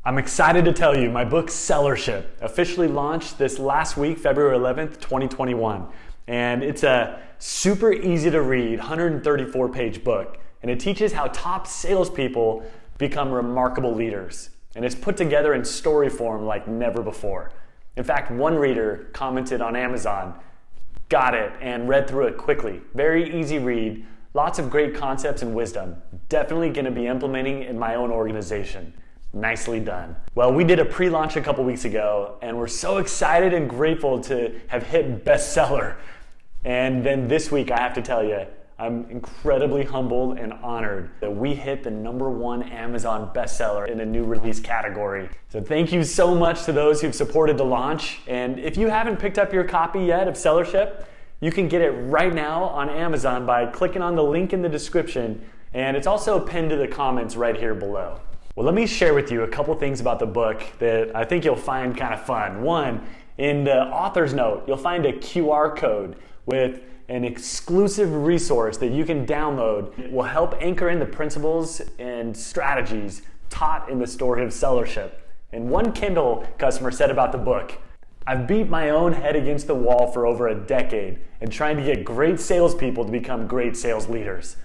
I'm excited to tell you my book Sellership officially launched this last week, February 11th, 2021. And it's a super easy to read, 134-page book. And it teaches how top salespeople become remarkable leaders. And it's put together in story form like never before. In fact, one reader commented on Amazon, got it, and read through it quickly. Very easy read, lots of great concepts and wisdom. Definitely going to be implementing in my own organization. Nicely done. Well, we did a pre-launch a couple weeks ago, and we're so excited and grateful to have hit bestseller. And then this week, I have to tell you, I'm incredibly humbled and honored that we hit the #1 Amazon bestseller in a new release category. So thank you so much to those who've supported the launch. And if you haven't picked up your copy yet of Sellership, you can get it right now on Amazon by clicking on the link in the description. And it's also pinned to the comments right here below. Well, let me share with you a couple things about the book that I think you'll find kind of fun. One, in the author's note, you'll find a QR code with an exclusive resource that you can download. It will help anchor in the principles and strategies taught in the story of Sellership. And one Kindle customer said about the book, "I've beat my own head against the wall for over a decade and trying to get great salespeople to become great sales leaders.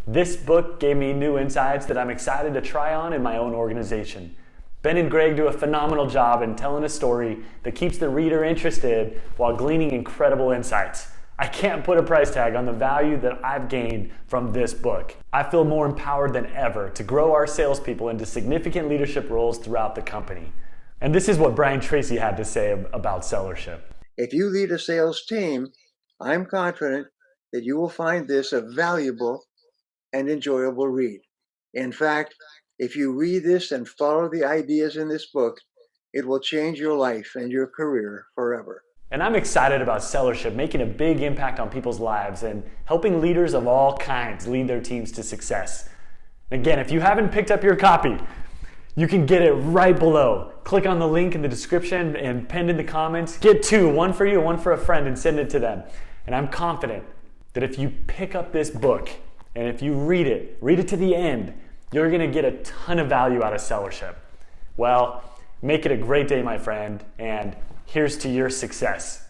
This book gave me new insights that I'm excited to try on in my own organization." Ben and Greg do a phenomenal job in telling a story that keeps the reader interested while gleaning incredible insights. I can't put a price tag on the value that I've gained from this book. I feel more empowered than ever to grow our salespeople into significant leadership roles throughout the company. And this is what Brian Tracy had to say about Sellership. If you lead a sales team, I'm confident that you will find this a valuable and enjoyable read. In fact, if you read this and follow the ideas in this book, it will change your life and your career forever. And I'm excited about Sellership making a big impact on people's lives and helping leaders of all kinds lead their teams to success. Again, if you haven't picked up your copy, you can get it right below. Click on the link in the description and pinned in the comments. Get two, one for you, one for a friend, and send it to them. And I'm confident that if you pick up this book and if you read it to the end, you're going to get a ton of value out of Sellership. Well, make it a great day, my friend, and here's to your success.